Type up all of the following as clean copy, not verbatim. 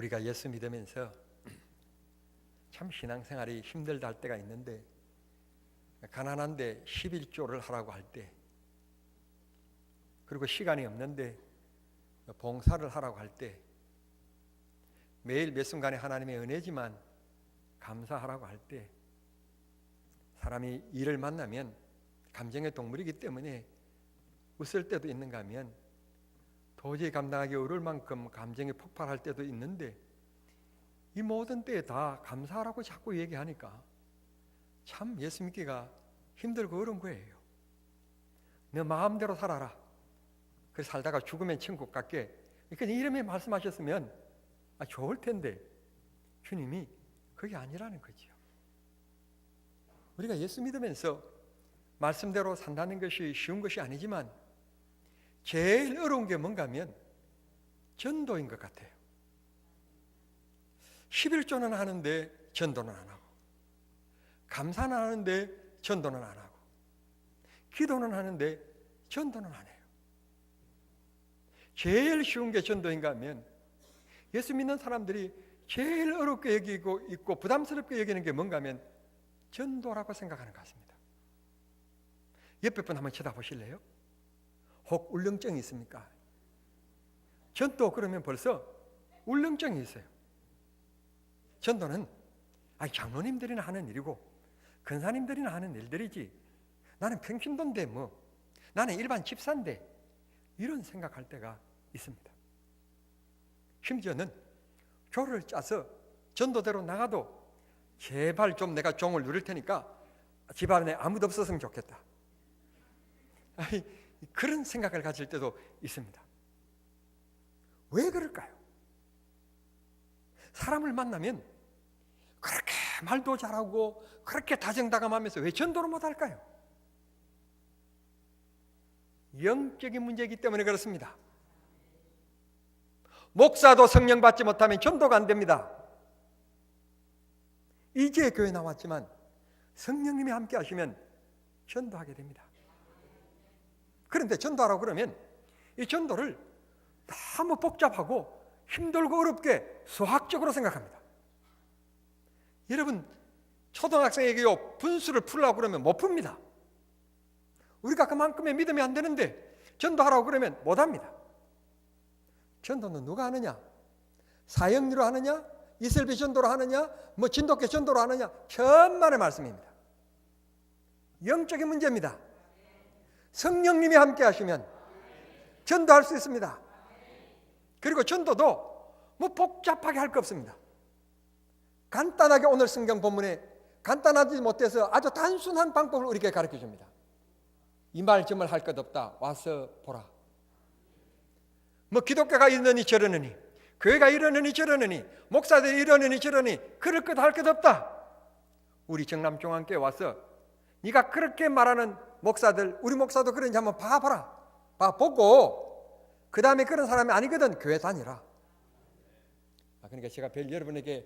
우리가 예수 믿으면서 참 신앙생활이 힘들다 할 때가 있는데, 가난한데 11조를 하라고 할 때, 그리고 시간이 없는데 봉사를 하라고 할 때, 매일 몇 순간에 하나님의 은혜지만 감사하라고 할 때, 사람이 일을 만나면 감정의 동물이기 때문에 웃을 때도 있는가 하면 도저히 감당하기 어려울 만큼 감정이 폭발할 때도 있는데, 이 모든 때에 다 감사하라고 자꾸 얘기하니까 참 예수 믿기가 힘들고 어려운 거예요. 너 마음대로 살아라. 그래서 살다가 죽으면 천국 같게, 그러니까 이름에 말씀하셨으면 좋을 텐데 주님이 그게 아니라는 거죠. 우리가 예수 믿으면서 말씀대로 산다는 것이 쉬운 것이 아니지만 제일 어려운 게 뭔가 하면 전도인 것 같아요. 11조는 하는데 전도는 안 하고, 감사는 하는데 전도는 안 하고, 기도는 하는데 전도는 안 해요. 제일 쉬운 게 전도인가 하면 예수 믿는 사람들이 제일 어렵게 여기고 있고 부담스럽게 여기는 게 뭔가 하면 전도라고 생각하는 것 같습니다. 옆에 분 한번 쳐다보실래요? 혹 울렁증이 있습니까? 전도 그러면 벌써 울렁증이 있어요. 전도는 장로님들이나 하는 일이고 근사님들이나 하는 일들이지, 나는 평신도인데 나는 일반 집사인데, 이런 생각할 때가 있습니다. 심지어는 조를 짜서 전도대로 나가도 제발 좀 내가 종을 누릴 테니까 집안에 아무도 없었으면 좋겠다, 그런 생각을 가질 때도 있습니다. 왜 그럴까요? 사람을 만나면 그렇게 말도 잘하고 그렇게 다정다감하면서 왜 전도를 못할까요? 영적인 문제이기 때문에 그렇습니다. 목사도 성령 받지 못하면 전도가 안 됩니다. 이제 교회 나왔지만 성령님이 함께 하시면 전도하게 됩니다. 그런데 전도하라고 그러면 이 전도를 너무 복잡하고 힘들고 어렵게 수학적으로 생각합니다. 여러분, 초등학생에게요 분수를 풀라고 그러면 못 풉니다. 우리가 그만큼의 믿음이 안 되는데 전도하라고 그러면 못합니다. 전도는 누가 하느냐? 사형리로 하느냐? 이슬비 전도로 하느냐? 진돗개 전도로 하느냐? 천만의 말씀입니다. 영적인 문제입니다. 성령님이 함께 하시면 전도할 수 있습니다. 그리고 전도도 복잡하게 할 거 없습니다. 간단하게 오늘 성경 본문에 간단하지 못해서 아주 단순한 방법을 우리에게 가르쳐 줍니다. 이 말 저 말 할 것 없다, 와서 보라. 기독교가 이러느니 저러느니, 교회가 이러느니 저러느니, 목사들이 이러느니 저러니, 그럴 것 할 것 없다. 우리 정남종안교회 와서 네가 그렇게 말하는 목사들, 우리 목사도 그런지 한번 봐봐라. 봐보고 그 다음에 그런 사람이 아니거든 교회 다니라. 그러니까 제가 여러분에게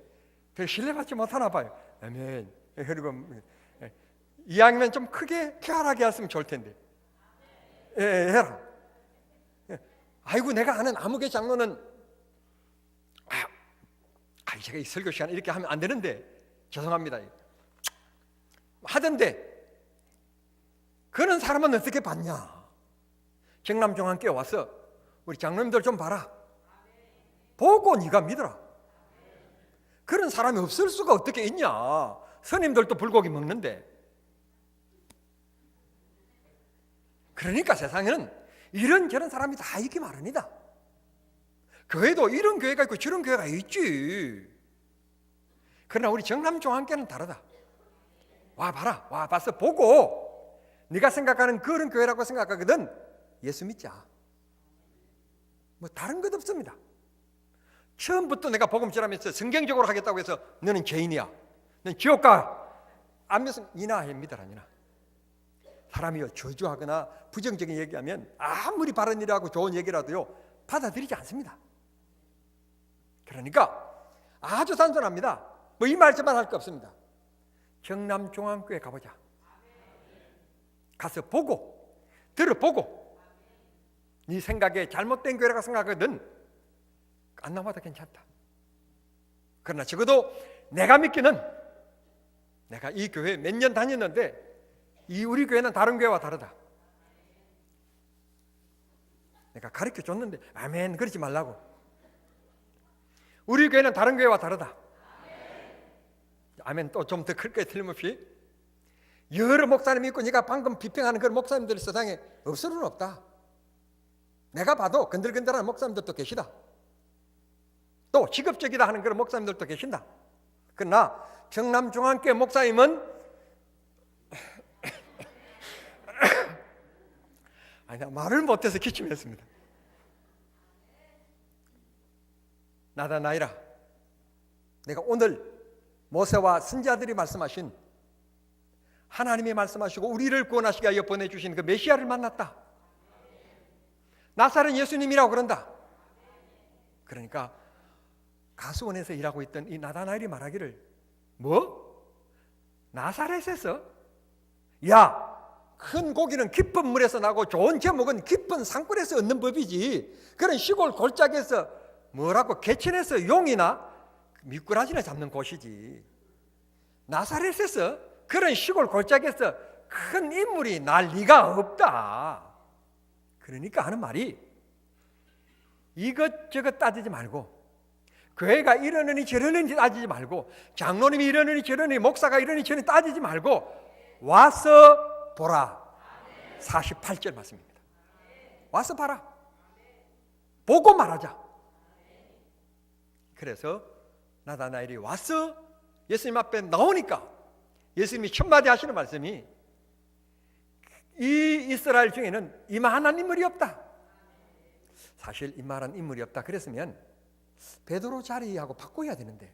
별 신뢰받지 못하나 봐요. 아멘. 그리고 이왕이면 좀 크게 쾌활하게 했으면 좋을 텐데. 해라. 아이고, 내가 아는 아무개 장로는 제가 이 설교 시간에 이렇게 하면 안 되는데 죄송합니다 하던데, 그런 사람은 어떻게 봤냐? 정남종안교회 와서 우리 장로님들 좀 봐라. 보고 네가 믿어라. 그런 사람이 없을 수가 어떻게 있냐? 스님들도 불고기 먹는데. 그러니까 세상에는 이런저런 사람이 다 있기 마련이다. 교회도 이런 교회가 있고 저런 교회가 있지. 그러나 우리 정남종안교회는 다르다. 와 봐라. 와 봐서 보고 네가 생각하는 그런 교회라고 생각하거든 예수 믿자. 다른 것 없습니다. 처음부터 내가 복음 전하면서 성경적으로 하겠다고 해서 너는 죄인이야, 너는 지옥 가, 안 믿으면 니나 믿어라. 니나. 사람이요 저주하거나 부정적인 얘기하면 아무리 바른 일하고 좋은 얘기라도요 받아들이지 않습니다. 그러니까 아주 단순합니다. 이 말씀만 할 거 없습니다. 정남종안교회 가보자. 가서 보고 들어보고 네 생각에 잘못된 교회라고 생각하거든 안 나와도 괜찮다. 그러나 적어도 내가 믿기는, 내가 이 교회 몇 년 다녔는데 이 우리 교회는 다른 교회와 다르다. 내가 가르쳐 줬는데 아멘 그러지 말라고. 우리 교회는 다른 교회와 다르다. 아멘 또 좀 더 클 거예요. 틀림없이. 여러 목사님이 있고 네가 방금 비평하는 그런 목사님들 세상에 없을 수는 없다. 내가 봐도 건들건들하는 목사님들도 계시다. 또 직업적이다 하는 그런 목사님들도 계신다. 그러나 경남중앙교회 목사님은 아니, 말을 못해서 기침했습니다. 나다나이라, 내가 오늘 모세와 선지자들이 말씀하신 하나님이 말씀하시고 우리를 구원하시기 위하여 보내주신 그 메시아를 만났다. 나사렛 예수님이라고 그런다. 그러니까 가수원에서 일하고 있던 이 나다나엘이 말하기를, 뭐? 나사렛에서? 야, 큰 고기는 깊은 물에서 나고 좋은 제목은 깊은 산골에서 얻는 법이지, 그런 시골 골짜기에서 뭐라고 개천에서 용이나 미꾸라지나 잡는 곳이지. 나사렛에서 그런 시골 골짜기에서 큰 인물이 날 리가 없다. 그러니까 하는 말이, 이것저것 따지지 말고, 교회가 이러느니 저러느니 따지지 말고, 장로님이 이러느니 저러느니, 목사가 이러느니 저러느니 따지지 말고 와서 보라. 48절 말씀입니다. 와서 봐라. 보고 말하자. 그래서 나다나엘이 와서 예수님 앞에 나오니까 예수님이 첫 마디 하시는 말씀이, 이 이스라엘 중에는 이만한 인물이 없다. 사실 이만한 인물이 없다 그랬으면 베드로 자리하고 바꿔야 되는데,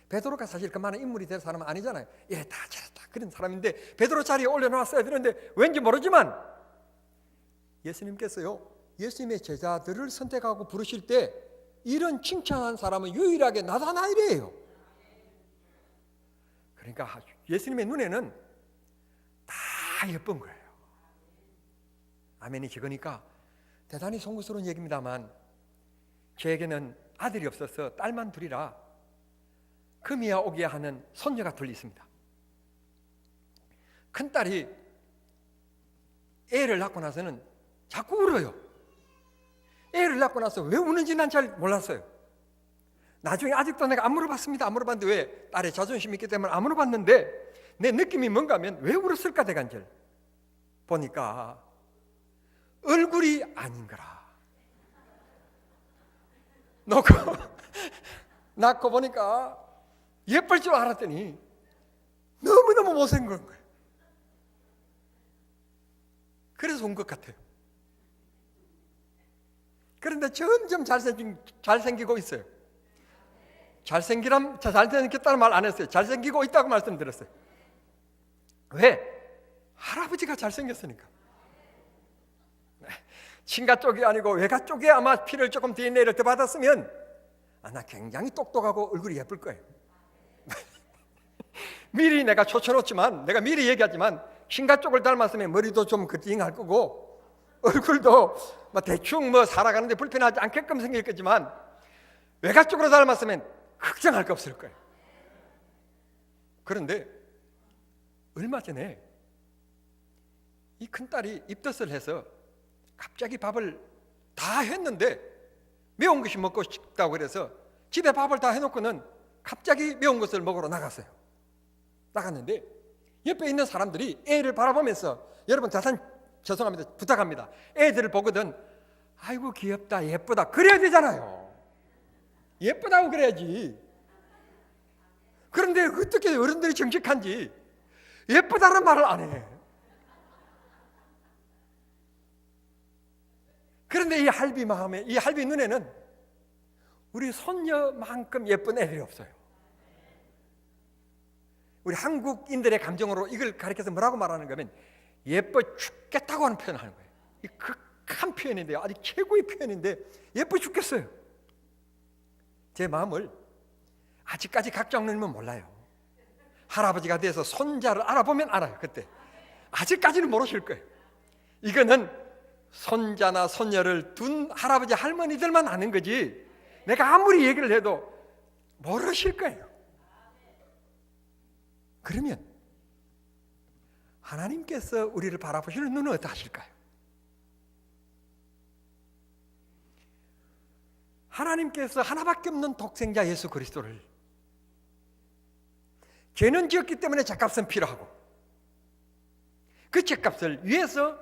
베드로가 사실 그만한 인물이 될 사람은 아니잖아요. 이랬다 저랬다 그런 사람인데 베드로 자리에 올려놓았어야 되는데, 왠지 모르지만 예수님께서요, 예수님의 제자들을 선택하고 부르실 때 이런 칭찬한 사람은 유일하게 나다나엘이에요. 그러니까 예수님의 눈에는 다 예쁜 거예요. 아멘이 적으니까 대단히 송구스러운 얘기입니다만, 저에게는 아들이 없어서 딸만 둘이라 금이야 오기야 하는 손녀가 둘 있습니다. 큰딸이 애를 낳고 나서는 자꾸 울어요. 애를 낳고 나서 왜 우는지 난 잘 몰랐어요. 나중에 아직도 내가 안 물어봤습니다. 안 물어봤는데, 왜? 딸의 자존심이 있기 때문에 안 물어봤는데 내 느낌이 뭔가 하면 왜 울었을까 대간절 보니까 얼굴이 아닌 거라. 낳고 보니까 예쁠 줄 알았더니 너무너무 못생긴 거예요. 그래서 온 것 같아요. 그런데 점점 잘생기고 있어요. 잘생겼다는 말 안 했어요. 잘생기고 있다고 말씀드렸어요. 왜? 할아버지가 잘생겼으니까. 친가 쪽이 아니고 외가 쪽에 아마 피를 조금 DNA를 더 받았으면 나 굉장히 똑똑하고 얼굴이 예쁠 거예요. 미리 내가 초쳐놓지만, 내가 미리 얘기하지만, 친가 쪽을 닮았으면 머리도 좀 그띵할 거고 얼굴도 대충 살아가는데 불편하지 않게끔 생길 거지만, 외가 쪽으로 닮았으면 걱정할 거 없을 거예요. 그런데 얼마 전에 이 큰딸이 입덧을 해서 갑자기 밥을 다 했는데 매운 것이 먹고 싶다고 그래서 집에 밥을 다 해놓고는 갑자기 매운 것을 먹으러 나갔는데 옆에 있는 사람들이 애를 바라보면서, 여러분 죄송합니다, 부탁합니다, 애들을 보거든 아이고 귀엽다 예쁘다 그래야 되잖아요. 예쁘다고 그래야지. 그런데 어떻게 어른들이 정직한지 예쁘다는 말을 안 해. 그런데 이 할비 마음에, 이 할비 눈에는 우리 손녀만큼 예쁜 애들이 없어요. 우리 한국인들의 감정으로 이걸 가리켜서 뭐라고 말하는 거면 예뻐 죽겠다고 하는 표현을 하는 거예요. 이 극한 표현인데요, 아주 최고의 표현인데 예뻐 죽겠어요. 제 마음을 아직까지 각 장로님은 몰라요. 할아버지가 돼서 손자를 알아보면 알아요. 그때 아직까지는 모르실 거예요. 이거는 손자나 손녀를 둔 할아버지 할머니들만 아는 거지, 내가 아무리 얘기를 해도 모르실 거예요. 그러면 하나님께서 우리를 바라보시는 눈은 어떠하실까요? 하나님께서 하나밖에 없는 독생자 예수 그리스도를 죄는 지었기 때문에 죗값은 필요하고 그 죗값을 위해서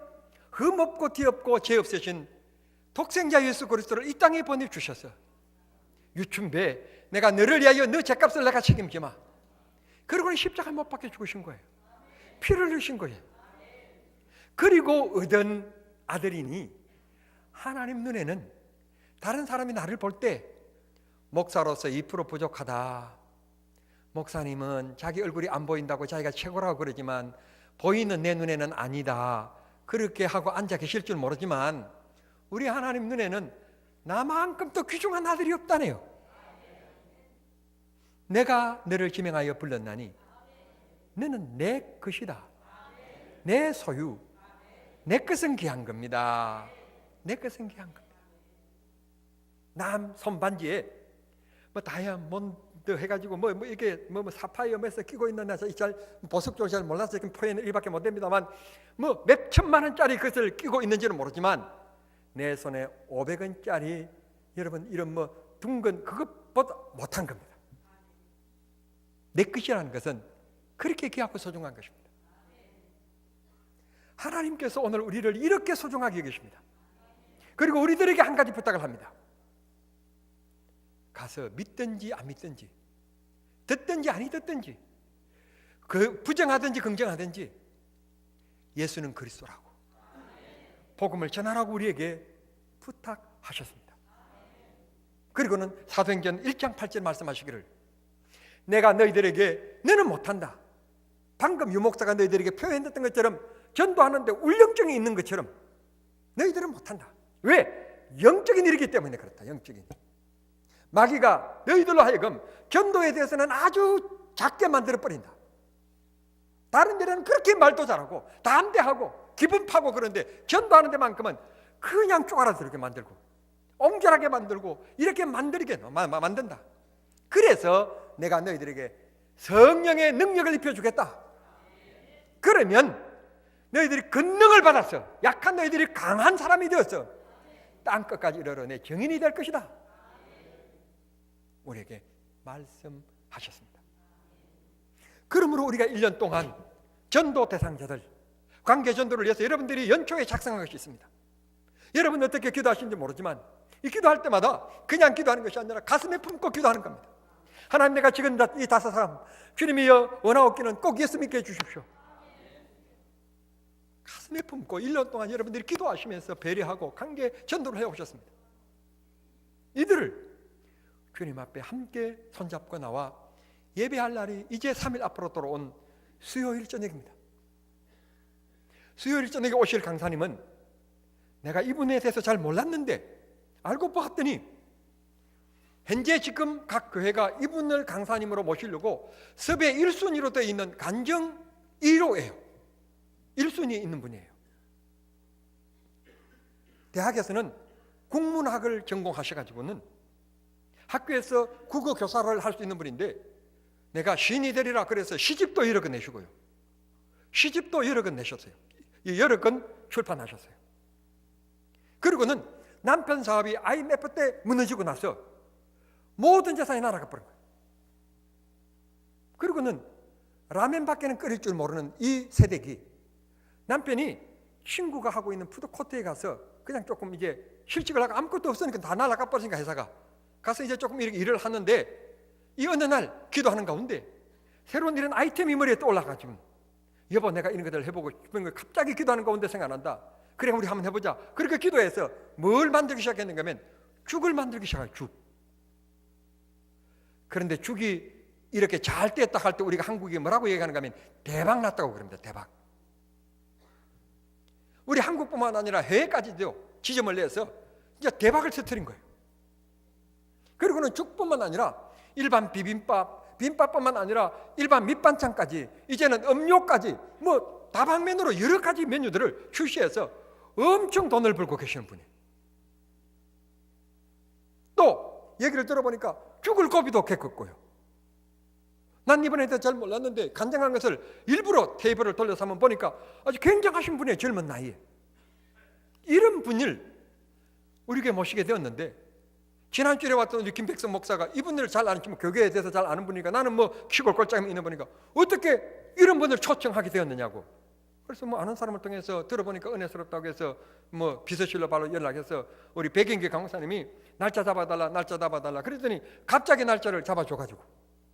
흠없고 뒤없고 죄 없으신 독생자 예수 그리스도를 이 땅에 보내주셔서 유춘배 내가 너를 위하여 너 죗값을 내가 책임지마. 그리고는 십자가 못 박혀 죽으신 거예요. 피를 흘리신 거예요. 그리고 얻은 아들이니 하나님 눈에는 다른 사람이 나를 볼 때 목사로서 2% 부족하다. 목사님은 자기 얼굴이 안 보인다고 자기가 최고라고 그러지만 보이는 내 눈에는 아니다. 그렇게 하고 앉아 계실 줄 모르지만 우리 하나님 눈에는 나만큼 더 귀중한 아들이 없다네요. 내가 너를 지명하여 불렀나니 너는 내 것이다. 내 소유. 내 것은 귀한 겁니다. 내 것은 귀한 겁니다. 남 손반지에 뭐 다이아몬드 해가지고 이게 사파이어 뭐서 끼고 있는 나 잘 보석 좀 잘 몰라서 지금 표현은 일밖에 못 됩니다만 뭐 몇 천만 원짜리 것을 끼고 있는지는 모르지만 내 손에 500원짜리 여러분 이런 뭐 둥근 그것보다 못한 겁니다. 내 것이라는 것은 그렇게 귀하고 소중한 것입니다. 하나님께서 오늘 우리를 이렇게 소중하게 여기십니다. 그리고 우리들에게 한 가지 부탁을 합니다. 가서 믿든지 안 믿든지 듣든지 아니 듣든지 그 부정하든지 긍정하든지 예수는 그리스도라고 복음을 전하라고 우리에게 부탁하셨습니다. 그리고는 사도행전 1장 8절 말씀하시기를 내가 너희들에게 너는 못한다. 방금 유목사가 너희들에게 표현했던 것처럼 전도하는데 울렁증이 있는 것처럼 너희들은 못한다. 왜? 영적인 일이기 때문에 그렇다. 영적인 일. 마귀가 너희들로 하여금 전도에 대해서는 아주 작게 만들어버린다. 다른 데는 그렇게 말도 잘하고 담대하고 기분 파고 그런데 전도하는 데만큼은 그냥 쪼가라들게 만들고 옹졸하게 만들고 이렇게 만들게 만든다. 그래서 내가 너희들에게 성령의 능력을 입혀주겠다. 그러면 너희들이 권능을 받았어. 약한 너희들이 강한 사람이 되었어. 땅끝까지 이르러 내 증인이 될 것이다. 우리에게 말씀하셨습니다. 그러므로 우리가 1년 동안 전도 대상자들 관계 전도를 위해서 여러분들이 연초에 작성한 것이 있습니다. 여러분 어떻게 기도하시는지 모르지만 이 기도할 때마다 그냥 기도하는 것이 아니라 가슴에 품고 기도하는 겁니다. 하나님 내가 지금 이 5 사람 주님이여 원하옵기는 꼭 예수 믿게 해주십시오. 가슴에 품고 1년 동안 여러분들이 기도하시면서 배려하고 관계 전도를 해오셨습니다. 이들을 주님 앞에 함께 손잡고 나와 예배할 날이 이제 3일 앞으로 돌아온 수요일 저녁입니다. 수요일 저녁에 오실 강사님은 내가 이분에 대해서 잘 몰랐는데 알고 봤더니 현재 지금 각 교회가 이분을 강사님으로 모시려고 섭외 1순위로 되어 있는 간정 1호예요. 1순위에 있는 분이에요. 대학에서는 국문학을 전공하셔가지고는 학교에서 국어 교사를 할 수 있는 분인데 내가 신이 되리라 그래서 시집도 여러 권 내시고요. 시집도 여러 권 내셨어요. 여러 권 출판하셨어요. 그리고는 남편 사업이 IMF 때 무너지고 나서 모든 재산이 날아가 버린 거예요. 그리고는 라면밖에는 끓일 줄 모르는 이 세대기 남편이 친구가 하고 있는 푸드코트에 가서 그냥 조금 이제 실직을 하고 아무것도 없으니까 다 날아가 버리니까 회사가 가서 이제 조금 이렇게 일을 하는데 이 어느 날 기도하는 가운데 새로운 이런 아이템이 머리에 떠올라가지고 여보 내가 이런 것들 해보고 싶은 거 갑자기 기도하는 가운데 생각난다. 그래 우리 한번 해보자. 그렇게 기도해서 뭘 만들기 시작했는가 하면 죽을 만들기 시작해요. 죽. 그런데 죽이 이렇게 잘 됐다 할 때 우리가 한국이 뭐라고 얘기하는가 하면 대박 났다고 그럽니다. 대박. 우리 한국뿐만 아니라 해외까지도 지점을 내서 이제 대박을 터뜨린 거예요. 그리고는 죽뿐만 아니라 일반 비빔밥뿐만 아니라 일반 밑반찬까지 이제는 음료까지 뭐 다방면으로 여러 가지 메뉴들을 출시해서 엄청 돈을 벌고 계시는 분이에요. 또 얘기를 들어보니까 죽을 고비도 겪었고요. 난 이번에 잘 몰랐는데 간증한 것을 일부러 테이프를 돌려서 한번 보니까 아주 굉장하신 분이에요. 젊은 나이에. 이런 분을 우리 교회 모시게 되었는데, 지난주에 왔던 우리 김백성 목사가 이분을 잘 아는, 교계에 대해서 잘 아는 분이니까, 나는 뭐 시골 골짜기에 있는 분이니까 어떻게 이런 분을 초청하게 되었느냐고. 그래서 뭐 아는 사람을 통해서 들어보니까 은혜스럽다고 해서 뭐 비서실로 바로 연락해서 우리 백인교 강목사님이 날짜 잡아달라 그랬더니 갑자기 날짜를 잡아줘가지고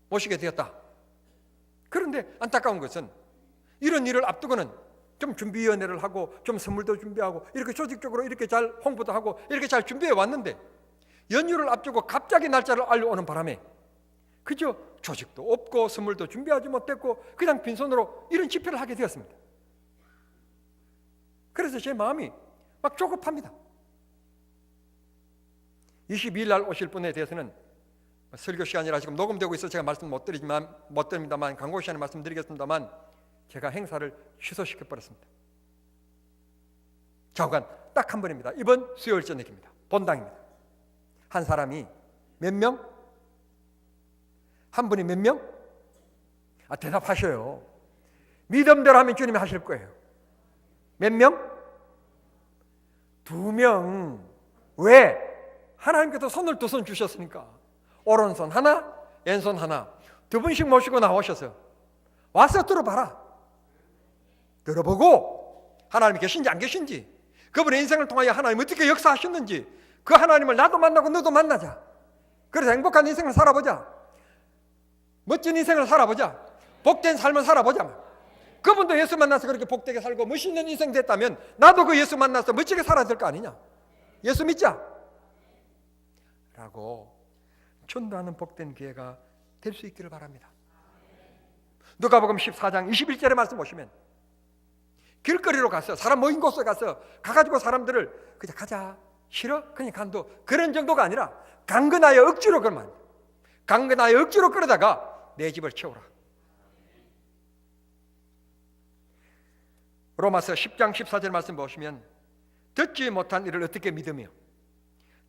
모시게 되었다. 그런데 안타까운 것은 이런 일을 앞두고는 좀 준비위원회를 하고 좀 선물도 준비하고 이렇게 조직적으로 이렇게 잘 홍보도 하고 이렇게 잘 준비해 왔는데, 연휴를 앞두고 갑자기 날짜를 알려오는 바람에 그저 조직도 없고 선물도 준비하지 못했고 그냥 빈손으로 이런 집회를 하게 되었습니다. 그래서 제 마음이 막 조급합니다. 22일 날 오실 분에 대해서는 설교 시간이라 지금 녹음되고 있어 제가 말씀 못 드립니다만 광고 시간에 말씀드리겠습니다만, 제가 행사를 취소시켜 버렸습니다. 좌우간 딱 한 번입니다. 이번 수요일 저녁입니다. 본당입니다. 한 사람이 몇 명? 한 분이 몇 명? 대답하셔요. 믿음대로 하면 주님이 하실 거예요. 몇 명? 2명. 왜? 하나님께서 손을 2손 주셨으니까. 오른손 하나, 왼손 하나, 2분씩 모시고 나오셔서 와서 들어봐라. 들어보고 하나님이 계신지 안 계신지, 그분의 인생을 통하여 하나님이 어떻게 역사하셨는지, 그 하나님을 나도 만나고 너도 만나자. 그래서 행복한 인생을 살아보자. 멋진 인생을 살아보자. 복된 삶을 살아보자. 그분도 예수 만나서 그렇게 복되게 살고 멋있는 인생 됐다면 나도 그 예수 만나서 멋지게 살아야 될 거 아니냐. 예수 믿자 라고 전도하는 복된 기회가 될 수 있기를 바랍니다. 누가복음 14장 21절의 말씀 보시면, 길거리로 가서 사람 모인 곳에 가서 가가지고 사람들을 그냥 가자, 싫어? 그냥 간도, 그런 정도가 아니라 강건하여 억지로 끌면, 강건하여 억지로 끌어다가 내 집을 채우라. 로마서 10장 14절 말씀 보시면, 듣지 못한 일을 어떻게 믿으며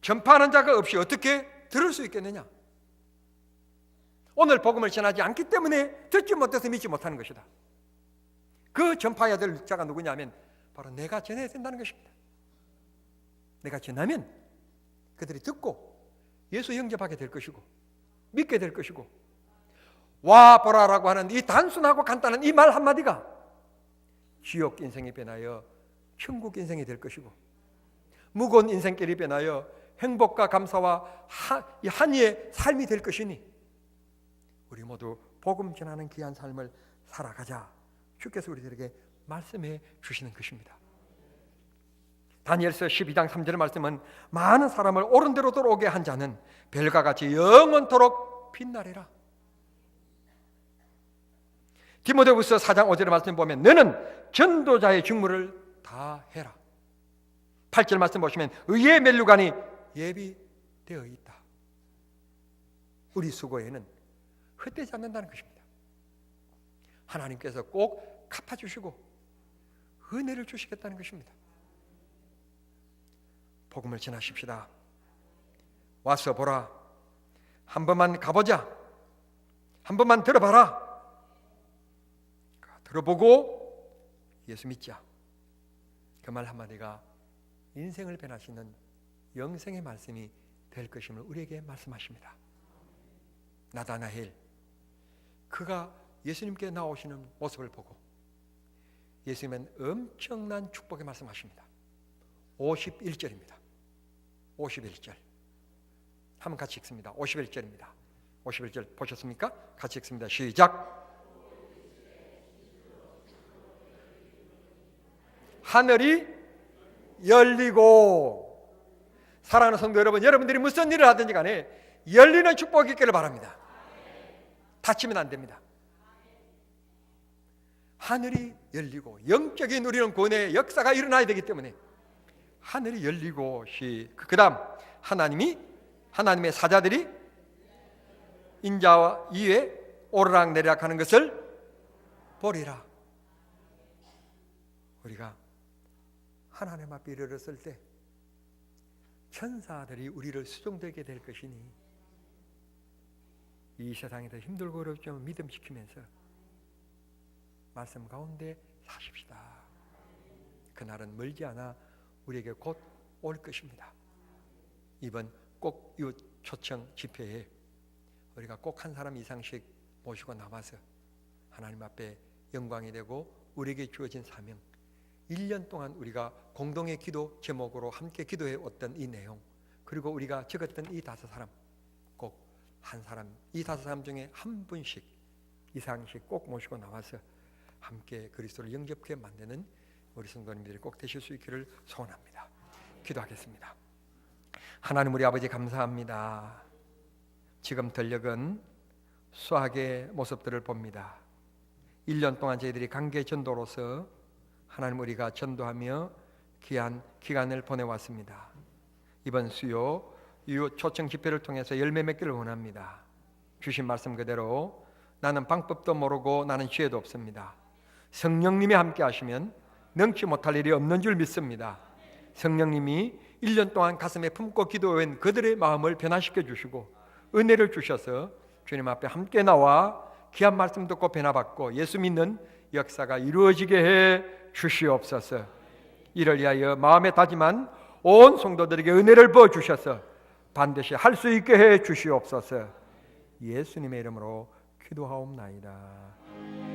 전파하는 자가 없이 어떻게 들을 수 있겠느냐. 오늘 복음을 전하지 않기 때문에 듣지 못해서 믿지 못하는 것이다. 그 전파해야 될 자가 누구냐면 바로 내가 전해야 된다는 것입니다. 내가 전하면 그들이 듣고 예수 영접하게 될 것이고 믿게 될 것이고, 와 보라라고 하는 이 단순하고 간단한 이 말 한마디가 지옥 인생이 변하여 천국 인생이 될 것이고, 무거운 인생길이 변하여 행복과 감사와 한의의 삶이 될 것이니, 우리 모두 복음 전하는 귀한 삶을 살아가자. 주께서 우리들에게 말씀해 주시는 것입니다. 다니엘서 12장 3절의 말씀은, 많은 사람을 옳은 대로 돌아오게 한 자는 별과 같이 영원토록 빛나리라. 디모데후서 4장 5절의 말씀 보면, 너는 전도자의 직무를 다 해라. 8절 말씀 보시면, 의의 면류관이 예비되어 있다. 우리 수고에는 헛되지 않는다는 것입니다. 하나님께서 꼭 갚아주시고 은혜를 주시겠다는 것입니다. 복음을 전하십시다. 와서 보라. 한 번만 가보자. 한 번만 들어봐라. 들어보고 예수 믿자. 그 말 한마디가 인생을 변화시키는 영생의 말씀이 될 것임을 우리에게 말씀하십니다. 나다나엘, 그가 예수님께 나오시는 모습을 보고 예수님은 엄청난 축복의 말씀하십니다. 51절입니다. 51절 한번 같이 읽습니다. 51절입니다. 51절 보셨습니까? 같이 읽습니다. 시작. 하늘이 열리고, 사랑하는 성도 여러분, 여러분들이 무슨 일을 하든지 간에 열리는 축복이 있기를 바랍니다. 다치면 안 됩니다. 하늘이 열리고 영적인 우리는 구원의 역사가 일어나야 되기 때문에 하늘이 열리고, 그 다음 하나님의 사자들이 인자와 위에 오르락내리락 하는 것을 보리라. 우리가 하나님 앞에 이르렀을 때 천사들이 우리를 수종되게 될 것이니 이 세상에서 힘들고 어렵지만 믿음 지키면서 말씀 가운데 사십시다. 그날은 멀지 않아 우리에게 곧 올 것입니다. 이번 꼭 이웃 초청 집회에 우리가 꼭 한 사람 이상씩 모시고 나와서 하나님 앞에 영광이 되고 우리에게 주어진 사명, 1년 동안 우리가 공동의 기도 제목으로 함께 기도해 왔던 이 내용, 그리고 우리가 적었던 이 5사람, 꼭 한 사람, 이 5사람 중에 한 분씩 이상씩 꼭 모시고 나와서 함께 그리스도를 영접케 만드는 우리 성도님들이 꼭 되실 수 있기를 소원합니다. 기도하겠습니다. 하나님 우리 아버지 감사합니다. 지금 들녘은 수학의 모습들을 봅니다. 1년 동안 저희들이 관계 전도로서 하나님 우리가 전도하며 귀한 기간을 보내왔습니다. 이번 수요 이웃 초청 집회를 통해서 열매 맺기를 원합니다. 주신 말씀 그대로 나는 방법도 모르고 나는 지혜도 없습니다. 성령님이 함께 하시면 능치 못할 일이 없는 줄 믿습니다. 성령님이 1년 동안 가슴에 품고 기도한 그들의 마음을 변화시켜 주시고 은혜를 주셔서 주님 앞에 함께 나와 귀한 말씀 듣고 변화받고 예수 믿는 역사가 이루어지게 해 주시옵소서. 이를 위하여 마음에 다짐한 온 성도들에게 은혜를 부어 주셔서 반드시 할 수 있게 해 주시옵소서. 예수님의 이름으로 기도하옵나이다.